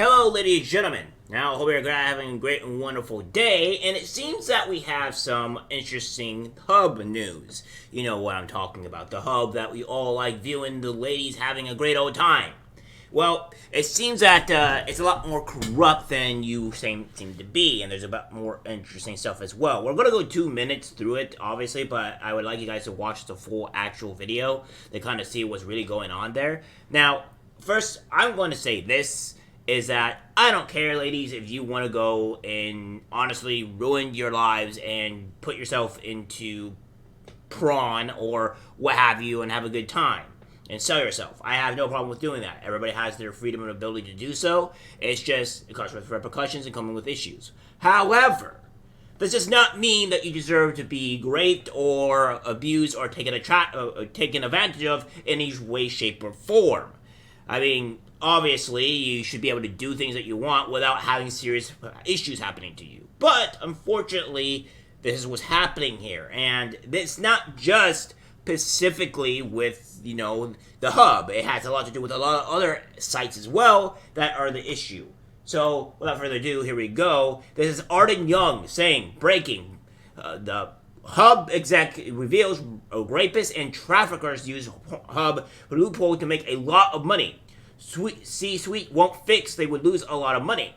Hello, ladies and gentlemen. Now, I hope you're having a great and wonderful day, and it seems that we have some interesting hub news. You know what I'm talking about, the hub that we all like viewing the ladies having a great old time. Well, it seems that it's a lot more corrupt than you seem to be, and there's a bit more interesting stuff as well. We're going to go 2 minutes through it, obviously, but I would like you guys to watch the full actual video to kind of see what's really going on there. Now, first, I'm going to say this, is that I don't care, ladies, if you want to go and honestly ruin your lives and put yourself into prawn or what have you and have a good time and sell yourself. I have no problem with doing that. Everybody has their freedom and ability to do so. It's just, it comes with repercussions and coming with issues. However, this does not mean that you deserve to be raped or abused or taken advantage of in any way, shape, or form. I mean, obviously, you should be able to do things that you want without having serious issues happening to you. But, unfortunately, this is what's happening here. And it's not just specifically with, the hub. It has a lot to do with a lot of other sites as well that are the issue. So, without further ado, here we go. This is Arden Young saying, breaking, the Hub exec reveals rapists and traffickers use Hub loophole to make a lot of money. C-suite won't fix, they would lose a lot of money.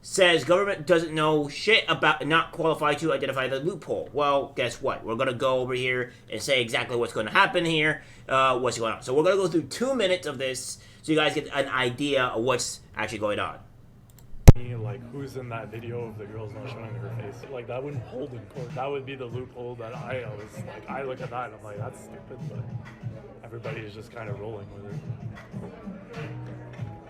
Says government doesn't know shit about not qualified to identify the loophole. Well, guess what? We're going to go over here and say exactly what's going to happen here, what's going on. So we're going to go through 2 minutes of this so you guys get an idea of what's actually going on. Like, who's in that video of the girl's not showing her face? Like, that wouldn't hold in court. That would be the loophole that I always, like, I look at that and I'm like, that's stupid, but everybody is just kind of rolling with it.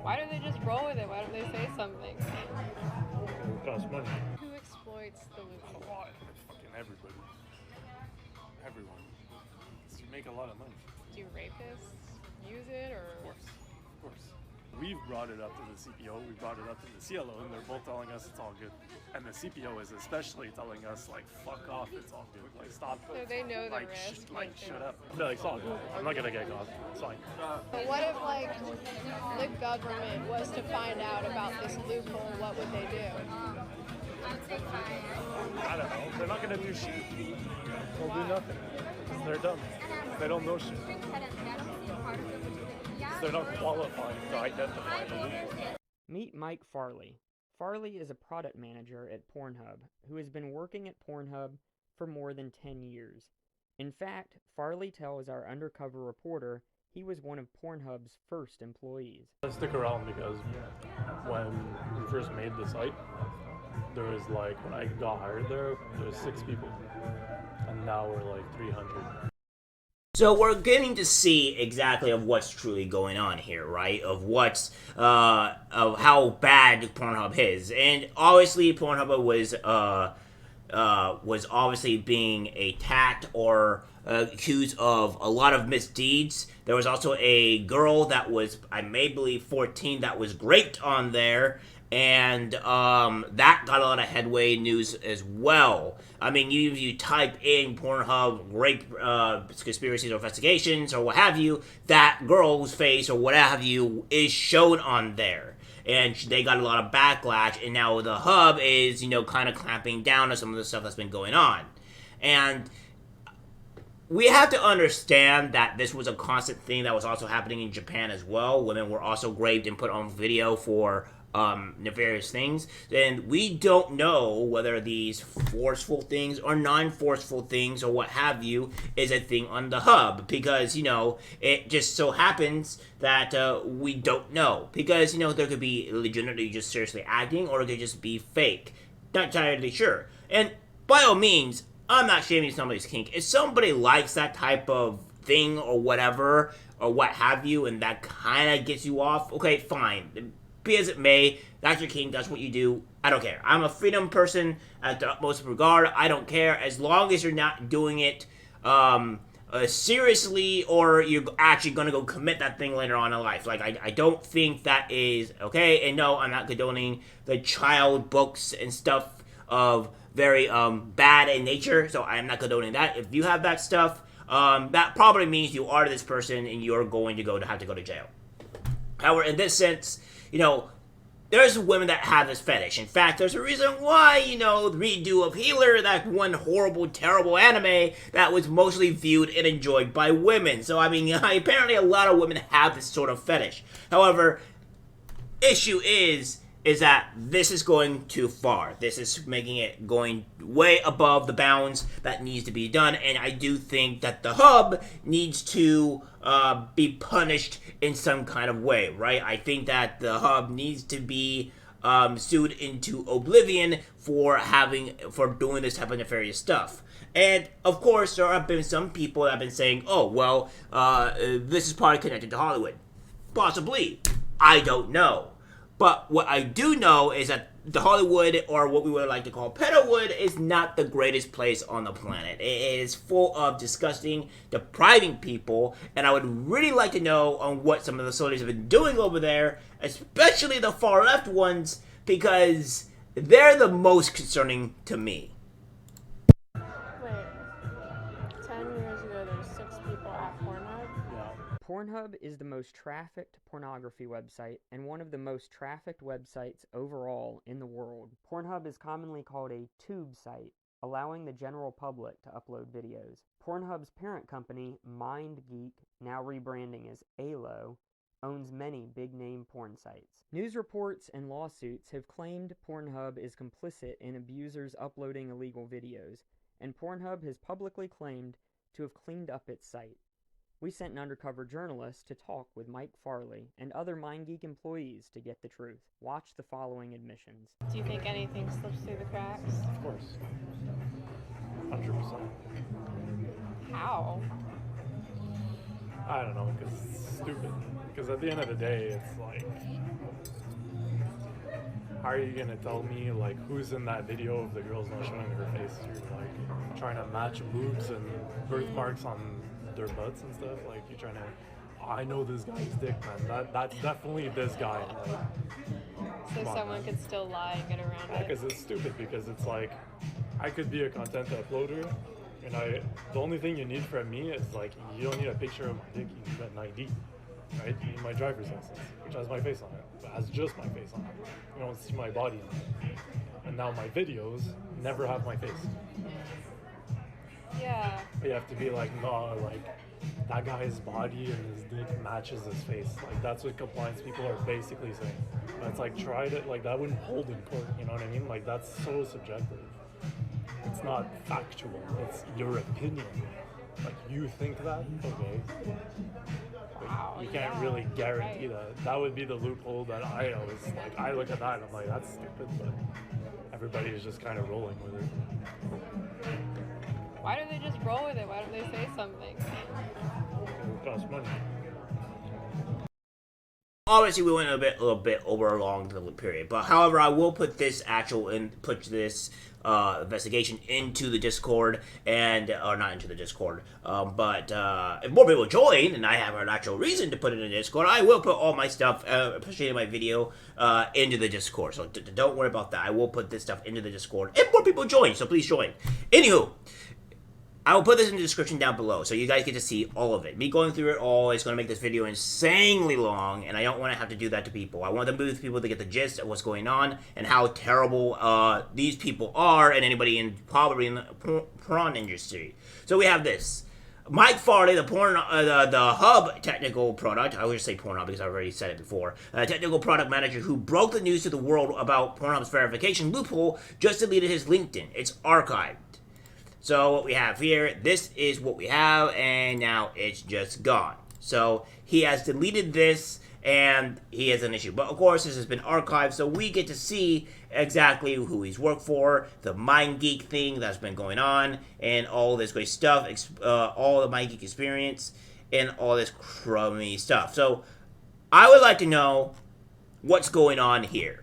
Why don't they just roll with it? Why don't they say something? It costs money. Who exploits the loophole? A lot. Fucking everybody. Everyone. So you make a lot of money. Do rapists use it, or? Of course. Of course. We've brought it up to the CPO, we brought it up to the CLO, and they're both telling us it's all good. And the CPO is especially telling us, like, fuck off, it's all good. Like, stop. So they know the like, risk. shut up. I'll be like, it's all good. I'm not gonna get caught. It's fine. But what if, like, the government was to find out about this loophole? What would they do? I don't know. They're not gonna do shit. They'll do nothing. They're dumb. They don't know shit. They're not qualified to identify the loophole. Meet Mike Farley. Farley is a product manager at Pornhub who has been working at Pornhub for more than 10 years. In fact, Farley tells our undercover reporter he was one of Pornhub's first employees. I stick around because when we first made the site, there was like, when I got hired there was 6 people. And now we're like 300. So we're getting to see exactly of what's truly going on here, right? Of what's, of how bad Pornhub is. And obviously Pornhub was obviously being attacked or accused of a lot of misdeeds. There was also a girl that was, I may believe 14, that was raped on there. And that got a lot of headway news as well. I mean, if you type in Pornhub rape conspiracies or investigations or what have you, that girl's face or what have you is shown on there. And they got a lot of backlash, and now the hub is, kind of clamping down on some of the stuff that's been going on. And we have to understand that this was a constant thing that was also happening in Japan as well. Women were also raped and put on video for nefarious things, and we don't know whether these forceful things or non-forceful things or what have you is a thing on the hub, because it just so happens that we don't know, because there could be legitimately just seriously acting, or it could just be fake. Not entirely sure. And by all means, I'm not shaming somebody's kink. If somebody likes that type of thing or whatever or what have you, and that kind of gets you off, okay, fine. Be as it may, that's your kink, that's what you do. I don't care. I'm a freedom person at the utmost regard. I don't care as long as you're not doing it seriously, or you're actually going to go commit that thing later on in life. Like, I don't think that is okay. And no, I'm not condoning the child books and stuff of very bad in nature, so I'm not condoning that. If you have that stuff, that probably means you are this person and you're going to have to go to jail. However, in this sense, there's women that have this fetish. In fact, there's a reason why, the redo of Healer, that one horrible, terrible anime that was mostly viewed and enjoyed by women. So, apparently a lot of women have this sort of fetish. However, issue is that this is going too far. This is making it going way above the bounds that needs to be done, and I do think that the hub needs to be punished in some kind of way, right? I think that the hub needs to be sued into oblivion for doing this type of nefarious stuff. And, of course, there have been some people that have been saying, oh, well, this is probably connected to Hollywood. Possibly. I don't know. But what I do know is that the Hollywood, or what we would like to call Pedowood, is not the greatest place on the planet. It is full of disgusting, depriving people, and I would really like to know on what some of the soldiers have been doing over there, especially the far left ones, because they're the most concerning to me. Wait, 10 years ago there were 6 people at Pornhub? Pornhub is the most trafficked pornography website and one of the most trafficked websites overall in the world. Pornhub is commonly called a tube site, allowing the general public to upload videos. Pornhub's parent company, MindGeek, now rebranding as ALO, owns many big-name porn sites. News reports and lawsuits have claimed Pornhub is complicit in abusers uploading illegal videos, and Pornhub has publicly claimed to have cleaned up its site. We sent an undercover journalist to talk with Mike Farley and other MindGeek employees to get the truth. Watch the following admissions. Do you think anything slips through the cracks? Of course. 100%. How? I don't know, because it's stupid. Because at the end of the day, it's like, how are you going to tell me, like, who's in that video if the girl's not showing her face? You're, like, trying to match boobs and birthmarks on their butts and stuff. Like, you're trying to, I know this guy's dick, man. That's definitely this guy. Like, So someone could still lie and get around it? because it's stupid. Because it's like, I could be a content uploader, and the only thing you need from me is, like, you don't need a picture of my dick, you need an ID, right? You need my driver's license, which has my face on it. It has just my face on it. You don't see my body. And now my videos never have my face. Yeah. But you have to be like, no, like, that guy's body and his dick matches his face. Like, that's what compliance people are basically saying. But it's like, try it, like, that wouldn't hold in court, you know what I mean? Like, that's so subjective. It's not factual, it's your opinion. Like, you think that? Okay. Wow. You can't yeah, really guarantee right. that. That would be the loophole that I always, like, I look at that and I'm like, that's stupid, but everybody is just kind of rolling with it. Why don't they just roll with it? Why don't they say something? It costs money. Obviously, we went a little bit over a long period, but however, I will put this investigation into the Discord, or not into the Discord, but if more people join, and I have an actual reason to put it in the Discord, I will put all my stuff, especially my video, into the Discord, so don't worry about that. I will put this stuff into the Discord, if more people join, so please join. Anywho, I will put this in the description down below, so you guys get to see all of it. Me going through it all is going to make this video insanely long, and I don't want to have to do that to people. I want people to get the gist of what's going on, and how terrible these people are, and anybody probably in the porn industry. So we have this. Mike Farley, the hub technical product, I would just say Pornhub because I've already said it before, technical product manager who broke the news to the world about Pornhub's verification loophole, just deleted his LinkedIn. It's archived. So what we have here, this is what we have, and now it's just gone. So he has deleted this, and he has an issue. But of course, this has been archived, so we get to see exactly who he's worked for, the MindGeek thing that's been going on, and all this great stuff, all the MindGeek experience, and all this crummy stuff. So I would like to know what's going on here.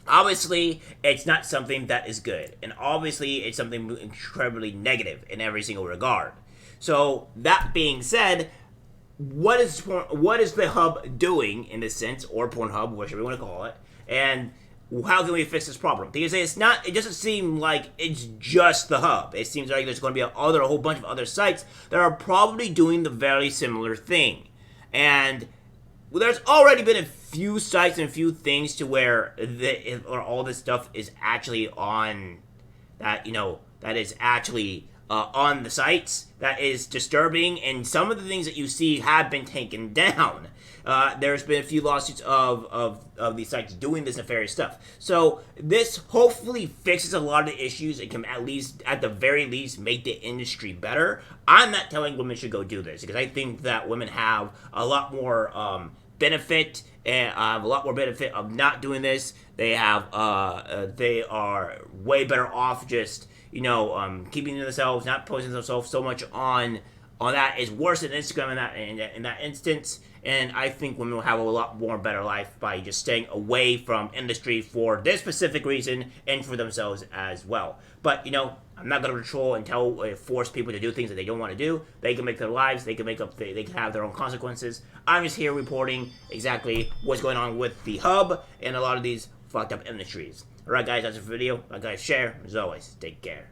Obviously, it's not something that is good, and obviously, it's something incredibly negative in every single regard. So, that being said, what is the hub doing in this sense, or Pornhub, whatever you want to call it, and how can we fix this problem? Because it doesn't seem like it's just the hub. It seems like there's going to be a whole bunch of other sites that are probably doing the very similar thing, and there's already been a few sites and a few things to where all this stuff is actually on that, that is actually on the sites. That is disturbing, and some of the things that you see have been taken down. There's been a few lawsuits of these sites doing this nefarious stuff. So this hopefully fixes a lot of the issues. It can at the very least, make the industry better. I'm not telling women should go do this, because I think that women have a lot more benefit, and a lot more benefit of not doing this. They are way better off just keeping to themselves, not posting themselves so much on that is worse than Instagram in that instance. And I think women will have a lot more better life by just staying away from industry for this specific reason and for themselves as well. But I'm not going to control and force people to do things that they don't want to do. They can make their lives. They can they can have their own consequences. I'm just here reporting exactly what's going on with the hub and a lot of these fucked up industries. Alright guys, that's the video. Like, guys, share. As always, take care.